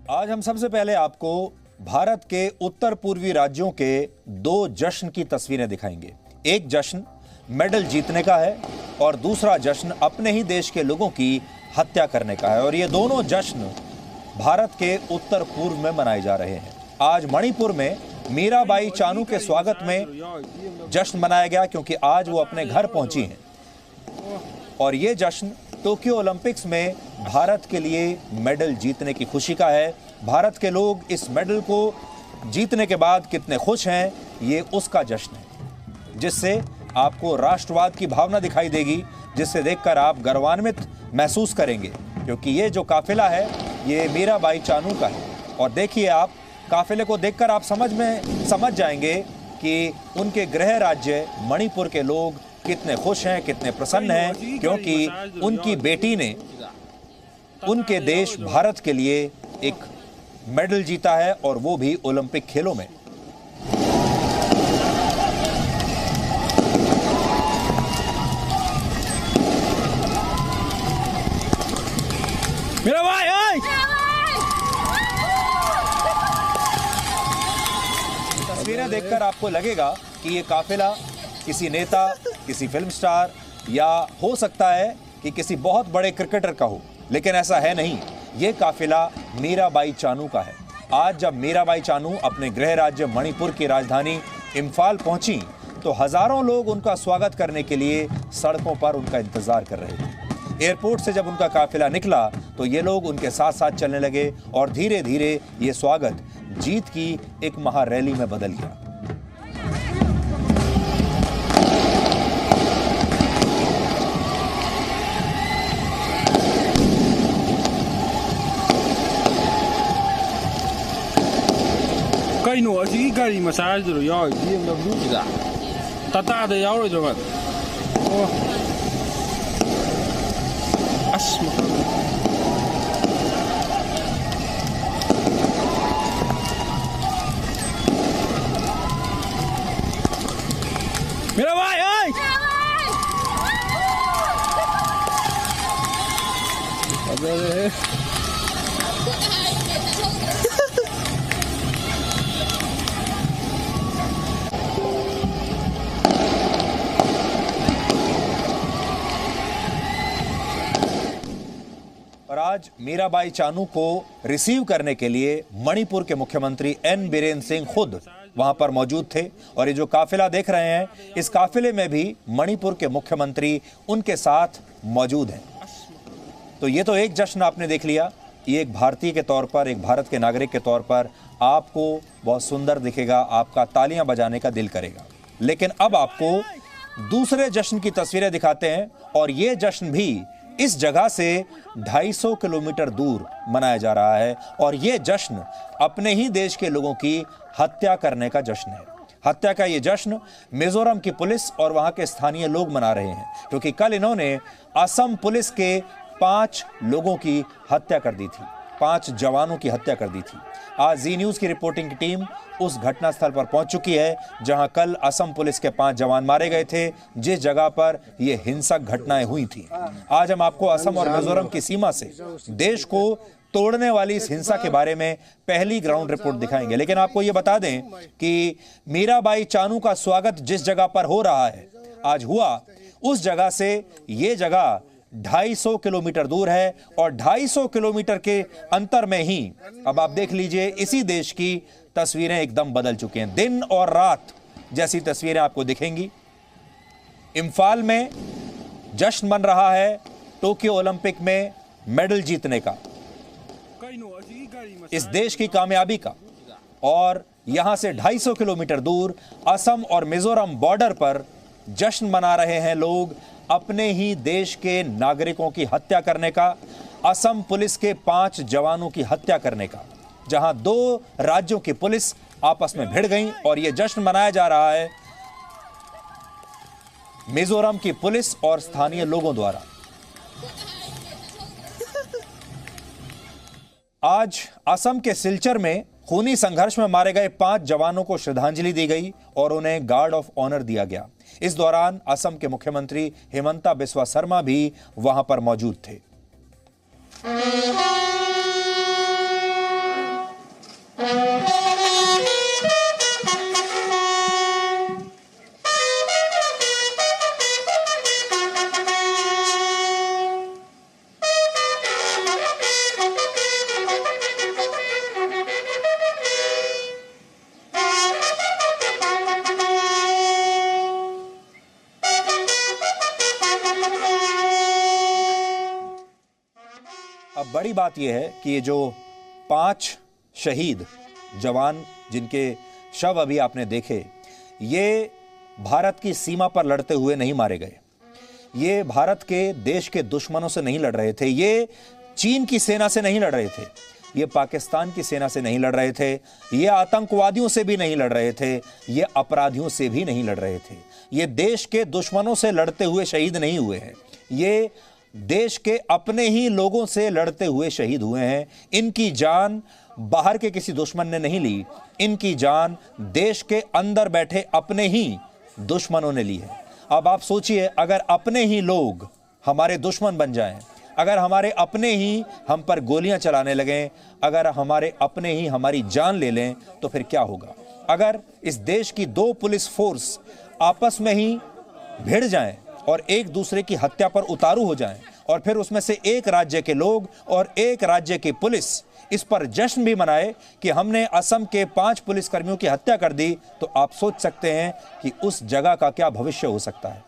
आज हम सबसे पहले आपको भारत के उत्तर पूर्वी राज्यों के दो जश्न की तस्वीरें दिखाएंगे। एक जश्न मेडल जीतने का है और दूसरा जश्न अपने ही देश के लोगों की हत्या करने का है। और ये दोनों जश्न भारत के उत्तर पूर्व में मनाए जा रहे हैं। आज मणिपुर में मीराबाई चानू के स्वागत में जश्न मनाया गया क्योंकि आज वो अपने घर पहुंची हैं। और ये जश्न टोक्यो ओलंपिक्स में भारत के लिए मेडल जीतने की खुशी का है। भारत के लोग इस मेडल को जीतने के बाद कितने खुश हैं, ये उसका जश्न है, जिससे आपको राष्ट्रवाद की भावना दिखाई देगी, जिससे देखकर आप गर्वान्वित महसूस करेंगे क्योंकि ये जो काफिला है ये मीराबाई चानू का है। और देखिए, आप काफिले को देखकर आप समझ जाएंगे कि उनके गृह राज्य मणिपुर के लोग कितने खुश हैं, कितने प्रसन्न हैं, क्योंकि उनकी बेटी ने उनके देश भारत के लिए एक मेडल जीता है और वो भी ओलंपिक खेलों में। मेरा भाई तस्वीरें देखकर आपको लगेगा कि ये काफिला किसी नेता, किसी फिल्म स्टार या हो सकता है कि किसी बहुत बड़े क्रिकेटर का हो, लेकिन ऐसा है नहीं। ये काफिला मीराबाई चानू का है। आज जब मीराबाई चानू अपने गृह राज्य मणिपुर की राजधानी इम्फाल पहुंची तो हजारों लोग उनका स्वागत करने के लिए सड़कों पर उनका इंतजार कर रहे थे। एयरपोर्ट से जब उनका काफिला निकला तो ये लोग उनके साथ साथ चलने लगे और धीरे धीरे ये स्वागत जीत की एक महारैली में बदल गया। कहीं असी गाड़ी मसाज तता मेरा भाई और आज मीराबाई चानू को रिसीव करने के लिए मणिपुर के मुख्यमंत्री एन बीरेन सिंह खुद वहां पर मौजूद थे। और ये जो काफिला देख रहे हैं, इस काफिले में भी मणिपुर के मुख्यमंत्री उनके साथ मौजूद हैं। तो ये तो एक जश्न आपने देख लिया। ये एक भारतीय के तौर पर, एक भारत के नागरिक के तौर पर आपको बहुत सुंदर दिखेगा, आपका तालियां बजाने का दिल करेगा। लेकिन अब आपको दूसरे जश्न की तस्वीरें दिखाते हैं और ये जश्न भी इस जगह से 250 किलोमीटर दूर मनाया जा रहा है। और ये जश्न अपने ही देश के लोगों की हत्या करने का जश्न है। हत्या का ये जश्न मिजोरम की पुलिस और वहां के स्थानीय लोग मना रहे हैं क्योंकि कल इन्होंने असम पुलिस के 5 लोगों की हत्या कर दी थी, 5 जवानों की हत्या कर दी थी। आज जी न्यूज की रिपोर्टिंग की टीम उस घटनास्थल पर पहुंच चुकी है जहां कल असम पुलिस के 5 जवान मारे गए थे, जिस जगह पर ये हिंसक घटनाएं हुई थी। आज हम आपको असम और मिजोरम की सीमा से देश को तोड़ने वाली इस हिंसा के बारे में पहली ग्राउंड रिपोर्ट दिखाएंगे। लेकिन आपको ये बता दें कि मीराबाई चानू का स्वागत जिस जगह पर हो रहा है, आज हुआ, उस जगह से ये जगह 250 किलोमीटर दूर है। और 250 किलोमीटर के अंतर में ही अब आप देख लीजिए, इसी देश की तस्वीरें एकदम बदल चुकी हैं। दिन और रात जैसी तस्वीरें आपको दिखेंगी। इम्फाल में जश्न मन रहा है टोक्यो ओलंपिक में मेडल जीतने का, इस देश की कामयाबी का। और यहां से 250 किलोमीटर दूर असम और मिजोरम बॉर्डर पर जश्न मना रहे हैं लोग अपने ही देश के नागरिकों की हत्या करने का, असम पुलिस के 5 जवानों की हत्या करने का, जहां 2 राज्यों की पुलिस आपस में भिड़ गई। और यह जश्न मनाया जा रहा है मिजोरम की पुलिस और स्थानीय लोगों द्वारा। आज असम के सिलचर में खूनी संघर्ष में मारे गए 5 जवानों को श्रद्धांजलि दी गई और उन्हें गार्ड ऑफ ऑनर दिया गया। इस दौरान असम के मुख्यमंत्री हेमंता बिस्वा शर्मा भी वहां पर मौजूद थे। बड़ी बात यह है कि ये जो 5 शहीद जवान जिनके शव अभी आपने देखे, ये भारत की सीमा पर लड़ते हुए नहीं मारे गए। ये भारत के देश के दुश्मनों से नहीं लड़ रहे थे, ये चीन की सेना से नहीं लड़ रहे थे, ये पाकिस्तान की सेना से नहीं लड़ रहे थे, ये आतंकवादियों से भी नहीं लड़ रहे थे, ये अपराधियों से भी नहीं लड़ रहे थे। ये देश के दुश्मनों से लड़ते हुए शहीद नहीं हुए हैं, ये देश के अपने ही लोगों से लड़ते हुए शहीद हुए हैं। इनकी जान बाहर के किसी दुश्मन ने नहीं ली, इनकी जान देश के अंदर बैठे अपने ही दुश्मनों ने ली है। अब आप सोचिए, अगर अपने ही लोग हमारे दुश्मन बन जाएं, अगर हमारे अपने ही हम पर गोलियां चलाने लगें, अगर हमारे अपने ही हमारी जान ले लें, तो फिर क्या होगा? अगर इस देश की 2 पुलिस फोर्स आपस में ही भिड़ जाएं और एक दूसरे की हत्या पर उतारू हो जाएं, और फिर उसमें से एक राज्य के लोग और एक राज्य की पुलिस इस पर जश्न भी मनाए कि हमने असम के 5 पुलिसकर्मियों की हत्या कर दी, तो आप सोच सकते हैं कि उस जगह का क्या भविष्य हो सकता है।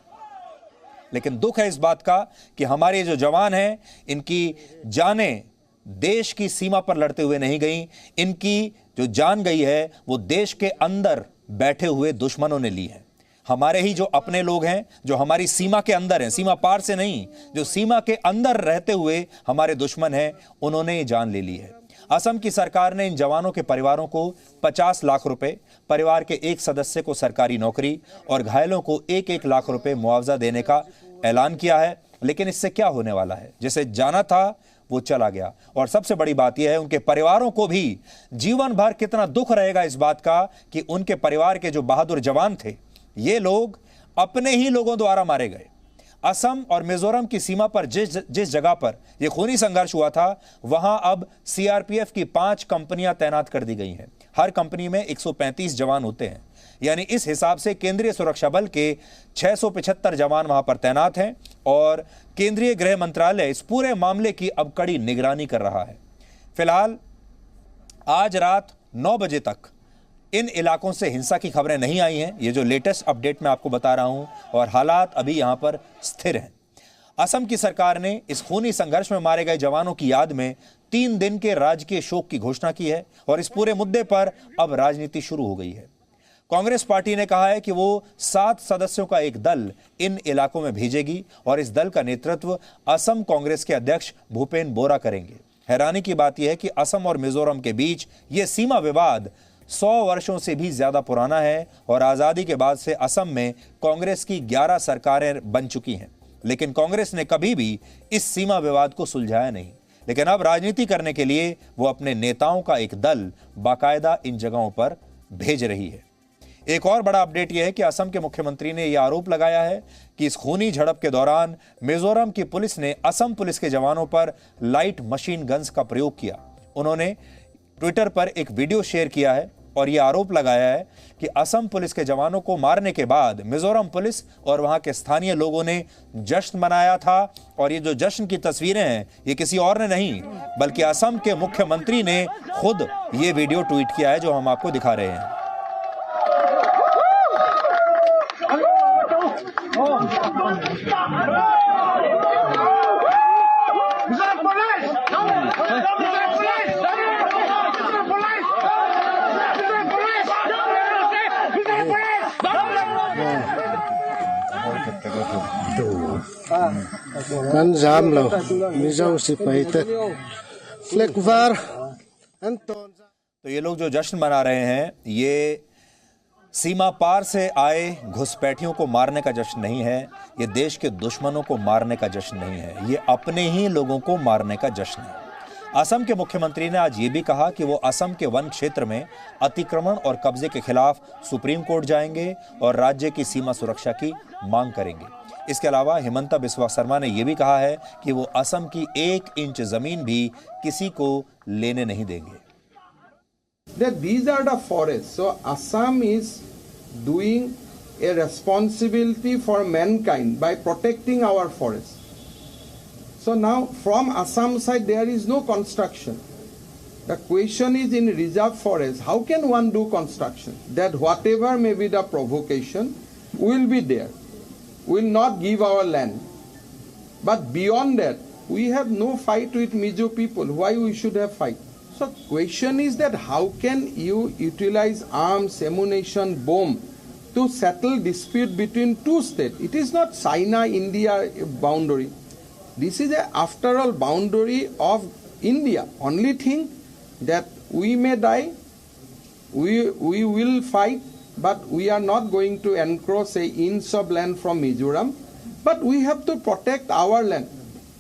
लेकिन दुख है इस बात का कि हमारे जो जवान हैं, इनकी जानें देश की सीमा पर लड़ते हुए नहीं गई, इनकी जो जान गई है वो देश के अंदर बैठे हुए दुश्मनों ने ली है। हमारे ही जो अपने लोग हैं, जो हमारी सीमा के अंदर हैं, सीमा पार से नहीं, जो सीमा के अंदर रहते हुए हमारे दुश्मन हैं, उन्होंने ये जान ले ली है। असम की सरकार ने इन जवानों के परिवारों को 50 लाख रुपए, परिवार के एक सदस्य को सरकारी नौकरी और घायलों को 1-1 लाख रुपए मुआवजा देने का ऐलान किया है। लेकिन इससे क्या होने वाला है? जिसे जाना था वो चला गया। और सबसे बड़ी बात यह है, उनके परिवारों को भी जीवन भर कितना दुख रहेगा इस बात का कि उनके परिवार के जो बहादुर जवान थे, ये लोग अपने ही लोगों द्वारा मारे गए। असम और मिजोरम की सीमा पर जिस जगह पर यह खूनी संघर्ष हुआ था, वहां अब सीआरपीएफ की 5 कंपनियां तैनात कर दी गई हैं। हर कंपनी में 135 जवान होते हैं, यानी इस हिसाब से केंद्रीय सुरक्षा बल के 675 जवान वहां पर तैनात हैं और केंद्रीय गृह मंत्रालय इस पूरे मामले की अब कड़ी निगरानी कर रहा है। फिलहाल आज रात 9 बजे तक इन इलाकों से हिंसा की खबरें नहीं आई हैं। ये जो लेटेस्ट अपडेट मैं आपको बता रहा हूं, और हालात अभी यहां पर स्थिर हैं। असम की सरकार ने इस खूनी संघर्ष में मारे गए जवानों की याद में 3 दिन के राजकीय शोक की घोषणा की है और इस पूरे मुद्दे पर अब राजनीति शुरू हो गई है। कांग्रेस पार्टी ने कहा है कि वो 7 सदस्यों का एक दल इन इलाकों में भेजेगी और इस दल का नेतृत्व असम कांग्रेस के अध्यक्ष भूपेन बोरा करेंगे। हैरानी की बात यह है कि असम और मिजोरम के बीच यह सीमा विवाद 100 वर्षों से भी ज्यादा पुराना है और आजादी के बाद से असम में कांग्रेस की 11 सरकारें बन चुकी हैं, लेकिन कांग्रेस ने कभी भी इस सीमा विवाद को सुलझाया नहीं। लेकिन अब राजनीति करने के लिए वो अपने नेताओं का एक दल बाकायदा इन जगहों पर भेज रही है। एक और बड़ा अपडेट यह है कि असम के मुख्यमंत्री ने यह आरोप लगाया है कि इस खूनी झड़प के दौरान मिजोरम की पुलिस ने असम पुलिस के जवानों पर लाइट मशीन गन्स का प्रयोग किया। उन्होंने ट्विटर पर एक वीडियो शेयर किया है और यह आरोप लगाया है कि असम पुलिस के जवानों को मारने के बाद मिजोरम पुलिस और वहां के स्थानीय लोगों ने जश्न मनाया था। और ये जो जश्न की तस्वीरें हैं, ये किसी और ने नहीं बल्कि असम के मुख्यमंत्री ने खुद ये वीडियो ट्वीट किया है, जो हम आपको दिखा रहे हैं। Kan jam lo mizo sipaite flekvar anton। तो ये लोग जो जश्न मना रहे हैं, ये सीमा पार से आए घुसपैठियों को मारने का जश्न नहीं है, ये देश के दुश्मनों को मारने का जश्न नहीं है, ये अपने ही लोगों को मारने का जश्न है। असम के मुख्यमंत्री ने आज ये भी कहा कि वो असम के वन क्षेत्र में अतिक्रमण और कब्जे के खिलाफ सुप्रीम कोर्ट जाएंगे और राज्य की सीमा सुरक्षा की मांग करेंगे। इसके अलावा हिमंता बिस्वा शर्मा ने यह भी कहा है कि वो असम की 1 इंच जमीन भी किसी को लेने नहीं देंगे। That these are the forests. So Assam is doing a responsibility for mankind by protecting our forests. So now from Assam side there is no construction. The question is in reserve forest, how can one do construction? That whatever may be the provocation will be there. We will not give our land. But beyond that, we have no fight with Mizo people. Why we should have fight? So question is that how can you utilize arms, ammunition, bomb to settle dispute between two states? It is not China-India boundary. This is after all boundary of India. Only thing that we may die, we will fight, but we are not going to encroach an inch of land from Mizoram. But we have to protect our land.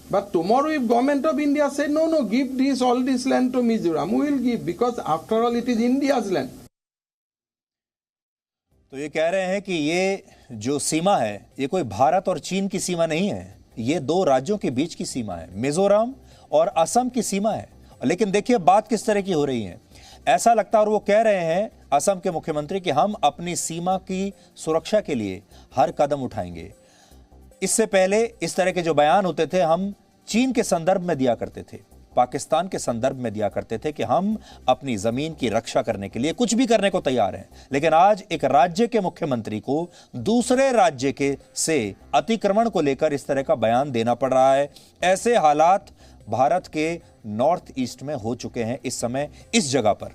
But tomorrow if government of India say, no, give all this land to Mizoram, we will give, because after all it is India's land. तो ये कह रहे हैं कि ये जो सीमा है ये कोई भारत और चीन की सीमा नहीं है, ये दो राज्यों के बीच की सीमा है, मिजोरम और असम की सीमा है। लेकिन देखिए बात किस तरह की हो रही है, ऐसा लगता है और वो कह रहे हैं असम के मुख्यमंत्री कि हम अपनी सीमा की सुरक्षा के लिए हर कदम उठाएंगे। इससे पहले इस तरह के जो बयान होते थे हम चीन के संदर्भ में दिया करते थे, पाकिस्तान के संदर्भ में दिया करते थे कि हम अपनी जमीन की रक्षा करने के लिए कुछ भी करने को तैयार हैं। लेकिन आज एक राज्य के मुख्यमंत्री को दूसरे राज्य के से अतिक्रमण को लेकर इस तरह का बयान देना पड़ रहा है। ऐसे हालात भारत के नॉर्थ ईस्ट में हो चुके हैं इस समय इस जगह पर।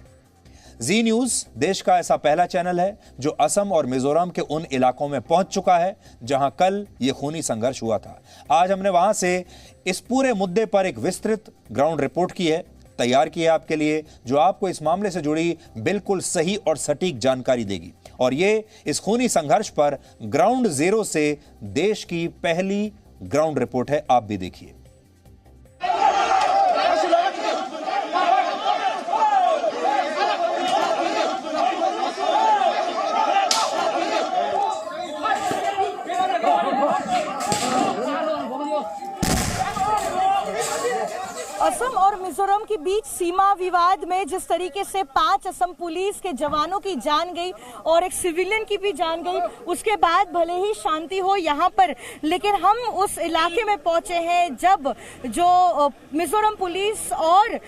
जी न्यूज देश का ऐसा पहला चैनल है जो असम और मिजोरम के उन इलाकों में पहुंच चुका है जहां कल ये खूनी संघर्ष हुआ था। आज हमने वहां से इस पूरे मुद्दे पर एक विस्तृत ग्राउंड रिपोर्ट की है, तैयार की है आपके लिए, जो आपको इस मामले से जुड़ी बिल्कुल सही और सटीक जानकारी देगी। और ये इस खूनी संघर्ष पर ग्राउंड जीरो से देश की पहली ग्राउंड रिपोर्ट है, आप भी देखिए। असम और मिजोरम के बीच सीमा विवाद में जिस तरीके से 5 असम पुलिस के जवानों की जान गई और एक सिविलियन की भी जान गई, उसके बाद भले ही शांति हो यहाँ पर, लेकिन हम उस इलाके में पहुंचे हैं जब जो मिजोरम पुलिस और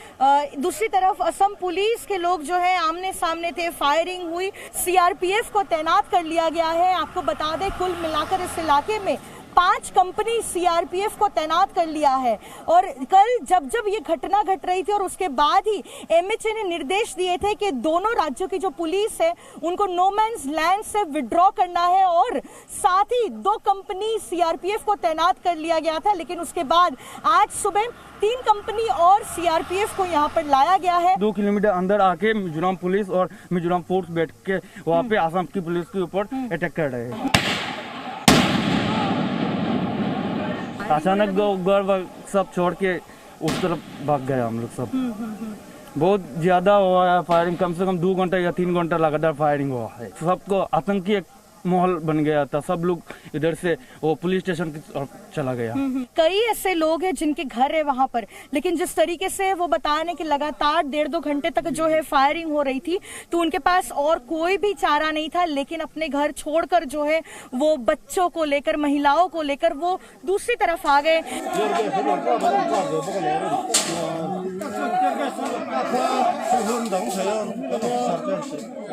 दूसरी तरफ असम पुलिस के लोग जो है आमने सामने थे, फायरिंग हुई, सीआरपीएफ को तैनात कर लिया गया है। आपको बता दें कुल मिलाकर इस इलाके में 5 कंपनी सीआरपीएफ को तैनात कर लिया है। और कल जब ये घटना घट रही थी और उसके बाद ही एमएचए ने निर्देश दिए थे कि दोनों राज्यों की जो पुलिस है उनको नो मैन्स लैंड से विड्रॉ करना है, और साथ ही 2 कंपनी सीआरपीएफ को तैनात कर लिया गया था। लेकिन उसके बाद आज सुबह 3 कंपनी और सीआरपीएफ को यहाँ पर लाया गया है। 2 किलोमीटर अंदर आके मिजोरम पुलिस और मिजोरम फोर्स बैठ के वहाँ पे असम की पुलिस के ऊपर अटैक कर रहे हैं। अचानक घर सब छोड़ के उस तरफ भाग गए हम लोग सब। बहुत ज्यादा हुआ है फायरिंग, कम से कम 2 घंटा या 3 घंटा लगातार फायरिंग हुआ है। सबको आतंकी एक माहौल बन गया था, सब लोग इधर से वो पुलिस स्टेशन की तरफ चला गया। कई ऐसे लोग हैं जिनके घर है वहाँ पर, लेकिन जिस तरीके से वो बता रहे हैं कि लगातार 1.5-2 घंटे तक जो है फायरिंग हो रही थी, तो उनके पास और कोई भी चारा नहीं था, लेकिन अपने घर छोड़कर जो है वो बच्चों को लेकर, महिलाओं को लेकर वो दूसरी तरफ आ गए।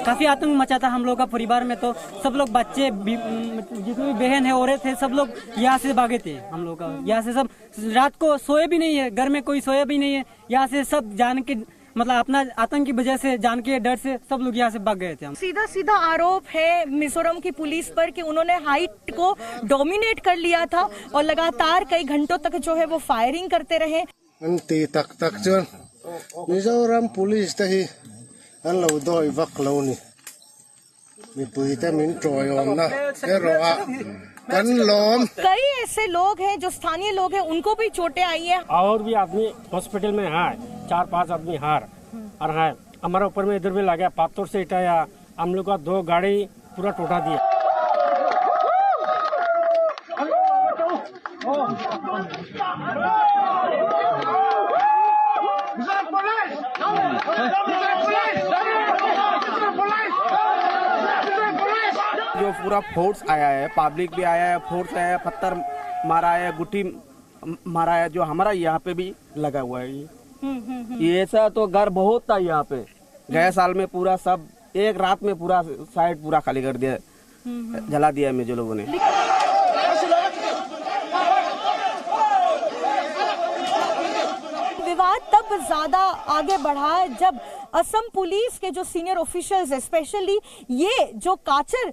काफी आतंक मचा था हम लोग का परिवार में, तो सब लोग बच्चे जितनी भी बहन है औरत है सब लोग यहाँ से भागे थे। हम लोग का यहाँ से सब रात को सोए भी नहीं है, घर में कोई सोया भी नहीं है, यहाँ से सब जान के मतलब अपना आतंक की वजह से जान के डर से सब लोग यहाँ से भाग गए थे। हम सीधा आरोप है मिजोरम की पुलिस पर कि उन्होंने हाइट को डोमिनेट कर लिया था और लगातार कई घंटों तक जो है वो फायरिंग करते रहे। मिजोरम पुलिस तही अन लो दो वक लो नि मी पुईते मिन ट्रोयम ना के रोआ कन लोम। कई ऐसे लोग हैं जो स्थानीय लोग हैं, उनको भी चोटें आई है और भी आदमी हॉस्पिटल में है, 4-5 आदमी हार और है। हमारे ऊपर में इधर भी लगा पाथर से इटाया, हम लोग का 2 गाड़ी पूरा टूटा दिया। जो पूरा फोर्स आया है, पब्लिक भी आया है, फोर्स आया है, पत्थर मारा है, गुट्टी मारा है, जो हमारा यहाँ पे भी लगा हुआ है। ये ऐसा तो घर बहुत था यहाँ पे, गए साल में पूरा सब एक रात में पूरा साइड पूरा खाली कर दिया, जला दिया मुझे लोगों ने। पर ज्यादा आगे बढ़ा जब असम पुलिस के जो सीनियर ऑफिशियल्स है, स्पेशली ये जो काचर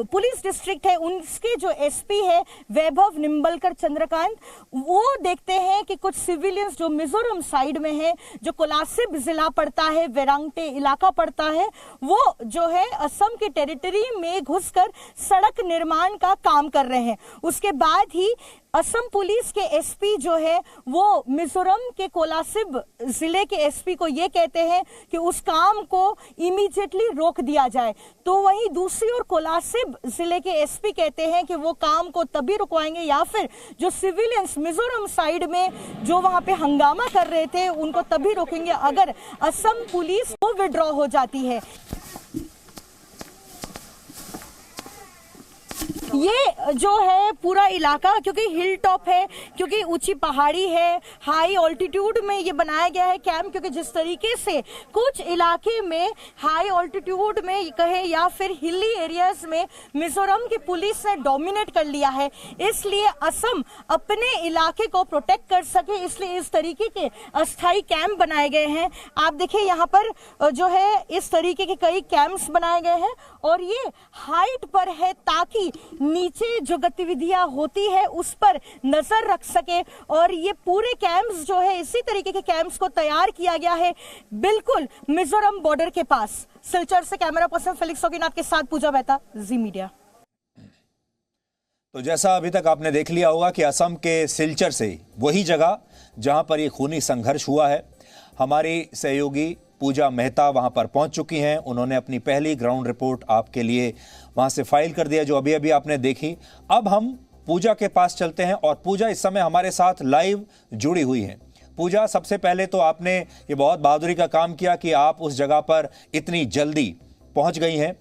पुलिस डिस्ट्रिक्ट है, उनके जो एसपी है वैभव निम्बलकर चंद्रकांत, वो देखते हैं कि कुछ सिविलियंस जो मिजोरम साइड में है, जो कोलासिब जिला पड़ता है, वेरांगटे इलाका पड़ता है, वो जो है असम के टेरिटरी में घुसकर सड़क निर्माण का काम कर रहे हैं। उसके बाद ही असम पुलिस के एसपी जो है वो मिजोरम के कोलासिब जिले के एसपी को ये कहते हैं कि उस काम को इमीडिएटली रोक दिया जाए। तो वहीं दूसरी ओर कोलासिब जिले के एसपी कहते हैं कि वो काम को तभी रुकवाएंगे या फिर जो सिविलियंस मिजोरम साइड में जो वहां पे हंगामा कर रहे थे उनको तभी रोकेंगे अगर असम पुलिस को विड्रॉ हो जाती है। ये जो है पूरा इलाका क्योंकि हिल टॉप है, क्योंकि ऊंची पहाड़ी है, हाई ऑल्टीट्यूड में ये बनाया गया है कैंप, क्योंकि जिस तरीके से कुछ इलाके में हाई ऑल्टीट्यूड में कहे या फिर हिली एरियाज में मिजोरम की पुलिस ने डोमिनेट कर लिया है, इसलिए असम अपने इलाके को प्रोटेक्ट कर सके इसलिए इस तरीके के अस्थायी कैंप बनाए गए हैं। आप देखिए यहाँ पर जो है इस तरीके के कई कैंप्स बनाए गए हैं और ये हाइट पर है ताकि नीचे जो गतिविधियां होती है उस पर नजर रख सके। और ये पूरे कैंप्स जो है इसी तरीके के कैंप्स को तैयार किया गया है बिल्कुल मिजोरम बॉर्डर के पास। सिलचर से कैमरा पर्सन फेलिक्स ओगिनाथ के साथ पूजा मेहता, जी मीडिया। तो जैसा अभी तक आपने देख लिया होगा कि असम के सिलचर से वही जगह जहां पर ये खूनी संघर्ष हुआ है, हमारी सहयोगी पूजा मेहता वहां पर पहुंच चुकी हैं। उन्होंने अपनी पहली ग्राउंड रिपोर्ट आपके लिए वहां से फाइल कर दिया जो अभी अभी आपने देखी। अब हम पूजा के पास चलते हैं और पूजा इस समय हमारे साथ लाइव जुड़ी हुई हैं। पूजा, सबसे पहले तो आपने ये बहुत बहादुरी का काम किया कि आप उस जगह पर इतनी जल्दी पहुंच गई हैं।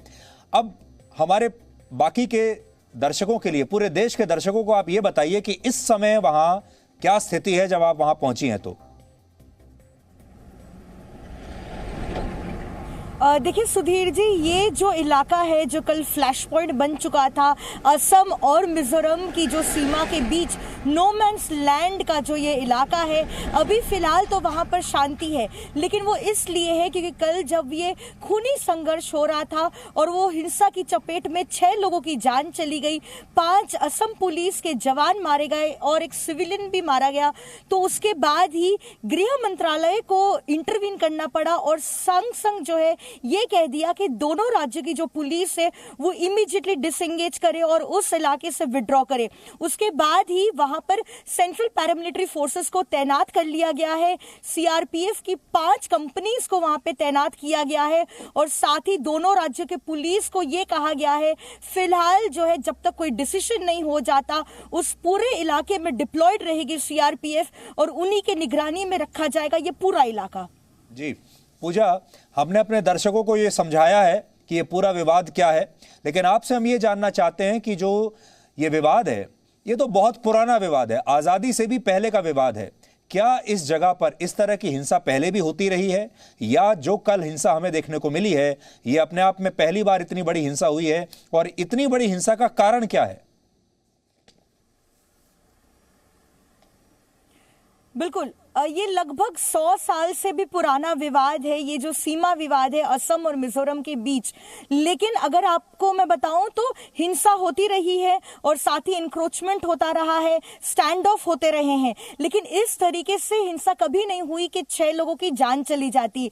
अब हमारे बाकी के दर्शकों के लिए, पूरे देश के दर्शकों को आप ये बताइए कि इस समय वहां क्या स्थिति है जब आप वहां पहुंची हैं। तो देखिए सुधीर जी, ये जो इलाका है जो कल फ्लैश पॉइंट बन चुका था असम और मिजोरम की जो सीमा के बीच नो मैंस लैंड का जो ये इलाका है, अभी फिलहाल तो वहां पर शांति है, लेकिन वो इसलिए है क्योंकि कल जब ये खूनी संघर्ष हो रहा था और वो हिंसा की चपेट में 6 लोगों की जान चली गई, 5 असम पुलिस के जवान मारे गए और एक सिविलियन भी मारा गया, तो उसके बाद ही गृह मंत्रालय को इंटरवीन करना पड़ा और संग संग जो है ये कह दिया कि दोनों राज्यों की जो पुलिस है वो इमीडिएटली डिसएंगेज करे और उस इलाके से विड्रॉ करे। उसके बाद ही वहां पर सेंट्रल पैरामिलिट्री फोर्सेस को तैनात कर लिया गया है, सीआरपीएफ की 5 कंपनीज को वहां पे तैनात किया गया है और साथ ही दोनों राज्यों के पुलिस को ये कहा गया है फिलहाल जो है जब तक कोई डिसीजन नहीं हो जाता उस पूरे इलाके में डिप्लॉयड रहेगी सीआरपीएफ और उन्हीं के निगरानी में रखा जाएगा ये पूरा इलाका। जी पूजा, हमने अपने दर्शकों को ये समझाया है कि ये पूरा विवाद क्या है, लेकिन आपसे हम ये जानना चाहते हैं कि जो ये विवाद है ये तो बहुत पुराना विवाद है, आज़ादी से भी पहले का विवाद है। क्या इस जगह पर इस तरह की हिंसा पहले भी होती रही है या जो कल हिंसा हमें देखने को मिली है ये अपने आप में पहली बार इतनी बड़ी हिंसा हुई है, और इतनी बड़ी हिंसा का कारण क्या है? बिल्कुल, ये लगभग 100 साल से भी पुराना विवाद है, ये जो सीमा विवाद है असम और मिजोरम के बीच। लेकिन अगर आपको मैं बताऊं तो हिंसा होती रही है और साथ ही इंक्रोचमेंट होता रहा है, स्टैंड ऑफ होते रहे हैं, लेकिन इस तरीके से हिंसा कभी नहीं हुई कि 6 लोगों की जान चली जाती।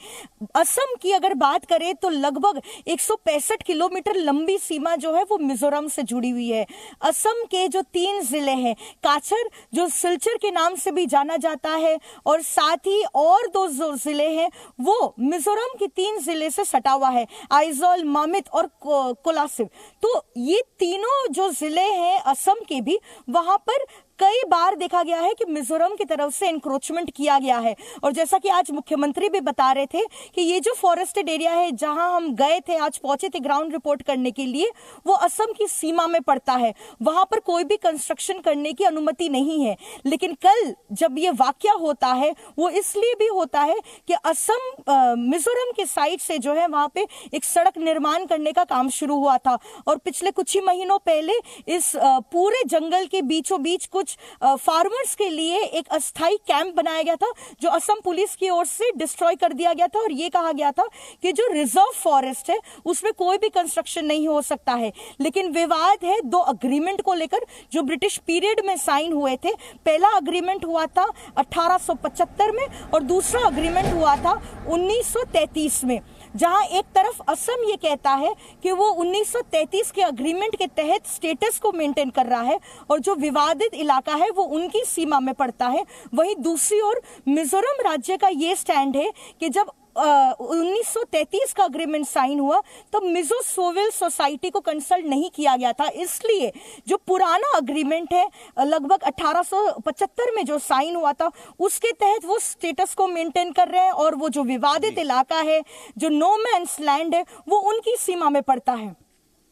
असम की अगर बात करें तो लगभग 165 किलोमीटर लंबी सीमा जो है वो मिजोरम से जुड़ी हुई है। असम के जो 3 जिले हैं, काचर जो सिलचर के नाम से भी जाना जाता है और साथ ही और 2 जिले हैं वो मिजोरम के 3 जिले से सटा हुआ है, आइजोल, मामित और कोलासिब। तो ये तीनों जो जिले हैं असम के भी, वहां पर कई बार देखा गया है कि मिजोरम की तरफ से इंक्रोचमेंट किया गया है। और जैसा कि आज मुख्यमंत्री भी बता रहे थे कि ये जो फॉरेस्टेड एरिया है जहां हम गए थे, आज पहुंचे थे ग्राउंड रिपोर्ट करने के लिए, वो असम की सीमा में पड़ता है, वहां पर कोई भी कंस्ट्रक्शन करने की अनुमति नहीं है। लेकिन कल जब ये वाकया होता है वो इसलिए भी होता है कि असम मिजोरम के साइड से जो है वहां पे एक सड़क निर्माण करने का काम शुरू हुआ था और पिछले कुछ ही महीनों पहले इस पूरे जंगल के बीचों बीच कुछ कुछ फार्मर्स के लिए एक अस्थाई कैंप बनाया गया था जो असम पुलिस की ओर से डिस्ट्रॉय कर दिया गया था और ये कहा गया था कि जो रिजर्व फॉरेस्ट है उसमें कोई भी कंस्ट्रक्शन नहीं हो सकता है। लेकिन विवाद है दो अग्रीमेंट को लेकर जो ब्रिटिश पीरियड में साइन हुए थे। पहला अग्रीमेंट हुआ था 1875 में और दूसरा अग्रीमेंट हुआ था 1933 में, जहां एक तरफ असम ये कहता है कि वो 1933 के अग्रीमेंट के तहत स्टेटस को मेंटेन कर रहा है और जो विवादित इलाका है वो उनकी सीमा में पड़ता है। वहीं दूसरी ओर मिजोरम राज्य का ये स्टैंड है कि जब 1933 का अग्रीमेंट साइन हुआ तब मिजो सिविल सोसाइटी को कंसल्ट नहीं किया गया था, इसलिए जो पुराना अग्रीमेंट है लगभग 1875 में जो साइन हुआ था उसके तहत वो स्टेटस को मेंटेन कर रहे हैं और वो जो विवादित इलाका है जो नो मैन्स लैंड है वो उनकी सीमा में पड़ता है।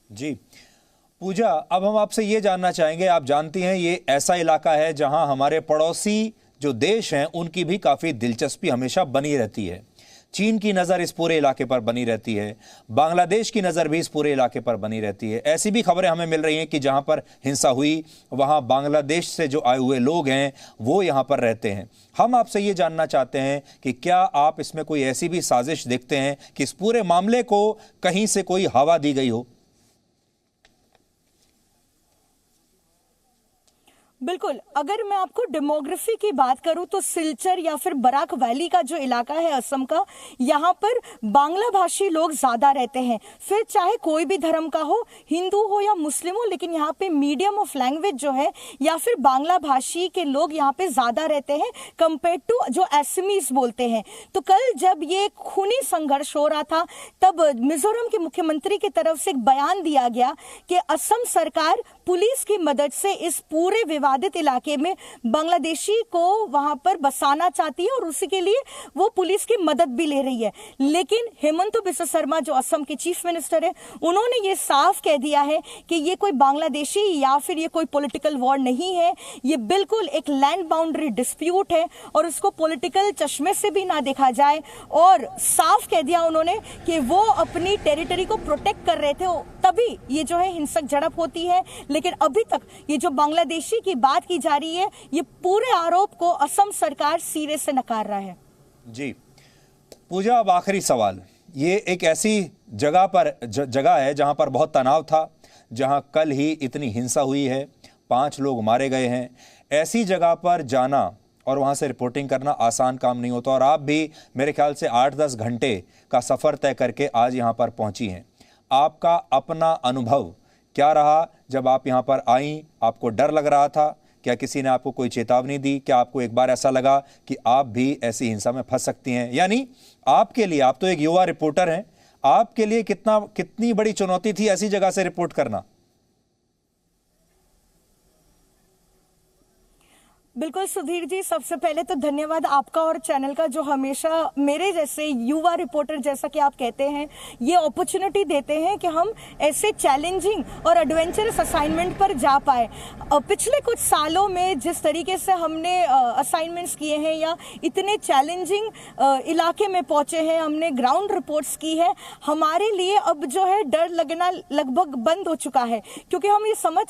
जी पूजा, अब हम आपसे ये जानना चाहेंगे, आप जानती हैं ये ऐसा इलाका है जहां हमारे पड़ोसी जो देश हैं उनकी भी काफी दिलचस्पी हमेशा बनी रहती है। चीन की नज़र इस पूरे इलाके पर बनी रहती है, बांग्लादेश की नज़र भी इस पूरे इलाके पर बनी रहती है। ऐसी भी खबरें हमें मिल रही हैं कि जहां पर हिंसा हुई वहां बांग्लादेश से जो आए हुए लोग हैं वो यहां पर रहते हैं। हम आपसे ये जानना चाहते हैं कि क्या आप इसमें कोई ऐसी भी साजिश देखते हैं कि इस पूरे मामले को कहीं से कोई हवा दी गई हो? बिल्कुल, अगर मैं आपको डेमोग्राफी की बात करूं तो सिलचर या फिर बराक वैली का जो इलाका है असम का, यहाँ पर बांग्ला भाषी लोग ज्यादा रहते हैं। फिर चाहे कोई भी धर्म का हो, हिंदू हो या मुस्लिम हो, लेकिन यहाँ पे मीडियम ऑफ लैंग्वेज जो है या फिर बांग्ला भाषी के लोग यहाँ पे ज्यादा रहते हैं कंपेयर टू जो एसमीज बोलते हैं। तो कल जब ये खूनी संघर्ष हो रहा था तब मिजोरम के मुख्यमंत्री की तरफ से एक बयान दिया गया कि असम सरकार पुलिस की मदद से इस पूरे विवादित इलाके में बांग्लादेशी को वहां पर बसाना चाहती है और उसी के लिए वो पुलिस की मदद भी ले रही है। लेकिन हेमंत बिस्वा शर्मा जो असम के चीफ मिनिस्टर है उन्होंने ये साफ कह दिया है कि ये कोई बांग्लादेशी या फिर ये कोई पॉलिटिकल वॉर नहीं है, ये बिल्कुल एक लैंड बाउंड्री डिस्प्यूट है और उसको पॉलिटिकल चश्मे से भी ना देखा जाए। और साफ कह दिया उन्होंने कि वो अपनी टेरिटरी को प्रोटेक्ट कर रहे थे तभी ये जो है हिंसक झड़प होती है। लेकिन अभी तक ये जो बांग्लादेशी की बात की जा रही है ये पूरे आरोप को असम सरकार सिरे से नकार रहा है। जी पूजा, अब आखिरी सवाल, ये एक ऐसी जगह है जहां पर बहुत तनाव था, जहां कल ही इतनी हिंसा हुई है, 5 लोग मारे गए हैं। ऐसी जगह पर जाना और वहां से रिपोर्टिंग करना आसान काम नहीं होता और आप भी मेरे ख्याल से 8-10 घंटे का सफर तय करके आज यहां पर पहुंची हैं। आपका अपना अनुभव क्या रहा जब आप यहाँ पर आई? आपको डर लग रहा था? क्या किसी ने आपको कोई चेतावनी दी? क्या आपको एक बार ऐसा लगा कि आप भी ऐसी हिंसा में फंस सकती हैं? यानी आपके लिए, आप तो एक युवा रिपोर्टर हैं, आपके लिए कितनी बड़ी चुनौती थी ऐसी जगह से रिपोर्ट करना? बिल्कुल सुधीर जी, सबसे पहले तो धन्यवाद आपका और चैनल का जो हमेशा मेरे जैसे युवा रिपोर्टर जैसा कि आप कहते हैं ये अपॉर्चुनिटी देते हैं कि हम ऐसे चैलेंजिंग और एडवेंचरस असाइनमेंट पर जा पाए। पिछले कुछ सालों में जिस तरीके से हमने असाइनमेंट्स किए हैं या इतने चैलेंजिंग इलाके में पहुंचे हैं, हमने ग्राउंड रिपोर्ट्स की है, हमारे लिए अब जो है डर लगना लगभग बंद हो चुका है क्योंकि हम ये समझ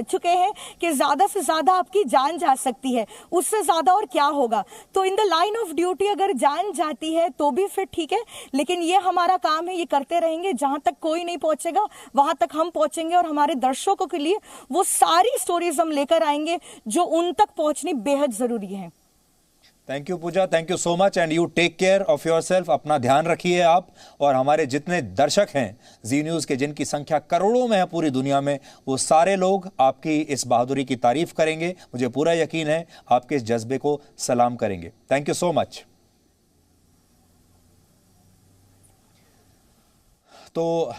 चुके हैं कि ज्यादा से ज्यादा की जान जा सकती है, उससे ज्यादा और क्या होगा। तो in the line of duty अगर जान जाती है तो भी फिर ठीक है, लेकिन ये हमारा काम है, ये करते रहेंगे। जहां तक कोई नहीं पहुंचेगा वहां तक हम पहुंचेंगे और हमारे दर्शकों के लिए वो सारी स्टोरीज हम लेकर आएंगे जो उन तक पहुंचनी बेहद जरूरी है। Thank you Pooja, thank you so much and you take care of yourself. अपना ध्यान रखिए आप और हमारे जितने दर्शक हैं जी न्यूज़ के, जिनकी संख्या करोड़ों में है पूरी दुनिया में, वो सारे लोग आपकी इस बहादुरी की तारीफ करेंगे। मुझे पूरा यकीन है आपके इस जज्बे को सलाम करेंगे। Thank you so much. तो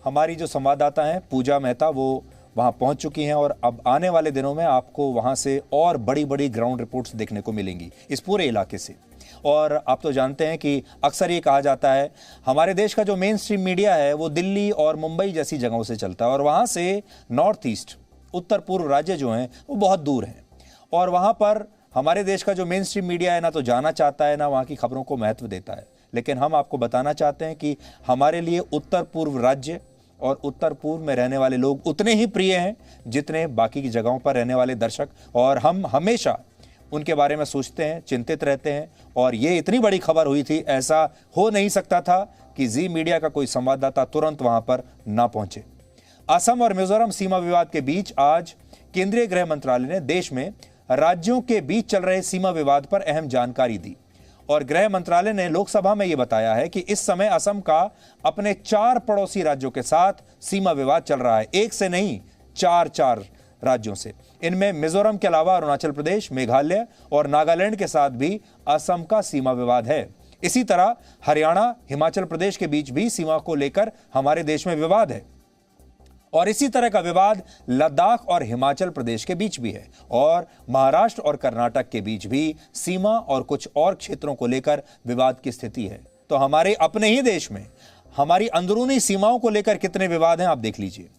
हमारी जो संवाददाता हैं पूजा मेहता वो वहां पहुंच चुकी हैं और अब आने वाले दिनों में आपको वहां से और बड़ी बड़ी ग्राउंड रिपोर्ट्स देखने को मिलेंगी इस पूरे इलाके से। और आप तो जानते हैं कि अक्सर ये कहा जाता है हमारे देश का जो मेन स्ट्रीम मीडिया है वो दिल्ली और मुंबई जैसी जगहों से चलता है और वहाँ से नॉर्थ ईस्ट, उत्तर पूर्व राज्य जो हैं वो बहुत दूर हैं और वहाँ पर हमारे देश का जो मेन स्ट्रीम मीडिया है ना तो जाना चाहता है ना वहाँ की खबरों को महत्व देता है। लेकिन हम आपको बताना चाहते हैं कि हमारे लिए उत्तर पूर्व राज्य और उत्तर पूर्व में रहने वाले लोग उतने ही प्रिय हैं जितने बाकी की जगहों पर रहने वाले दर्शक, और हम हमेशा उनके बारे में सोचते हैं, चिंतित रहते हैं। और ये इतनी बड़ी खबर हुई थी, ऐसा हो नहीं सकता था कि जी मीडिया का कोई संवाददाता तुरंत वहां पर ना पहुंचे। असम और मिजोरम सीमा विवाद के बीच आज केंद्रीय गृह मंत्रालय ने देश में राज्यों के बीच चल रहे सीमा विवाद पर अहम जानकारी दी और गृह मंत्रालय ने लोकसभा में यह बताया है कि इस समय असम का अपने 4 पड़ोसी राज्यों के साथ सीमा विवाद चल रहा है। एक से नहीं, 4 राज्यों से। इनमें मिजोरम के अलावा अरुणाचल प्रदेश, मेघालय और नागालैंड के साथ भी असम का सीमा विवाद है। इसी तरह हरियाणा, हिमाचल प्रदेश के बीच भी सीमा को लेकर हमारे देश में विवाद है और इसी तरह का विवाद लद्दाख और हिमाचल प्रदेश के बीच भी है और महाराष्ट्र और कर्नाटक के बीच भी सीमा और कुछ और क्षेत्रों को लेकर विवाद की स्थिति है। तो हमारे अपने ही देश में हमारी अंदरूनी सीमाओं को लेकर कितने विवाद हैं, आप देख लीजिए।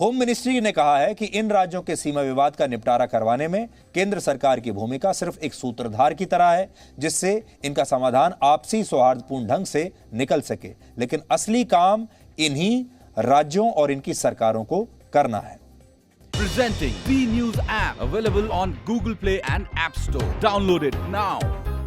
होम मिनिस्ट्री ने कहा है कि इन राज्यों के सीमा विवाद का निपटारा करवाने में केंद्र सरकार की भूमिका सिर्फ एक सूत्रधार की तरह है, जिससे इनका समाधान आपसी सौहार्दपूर्ण ढंग से निकल सके, लेकिन असली काम इन्हीं राज्यों और इनकी सरकारों को करना है। Presenting B News app available on Google Play and App Store. Download it now.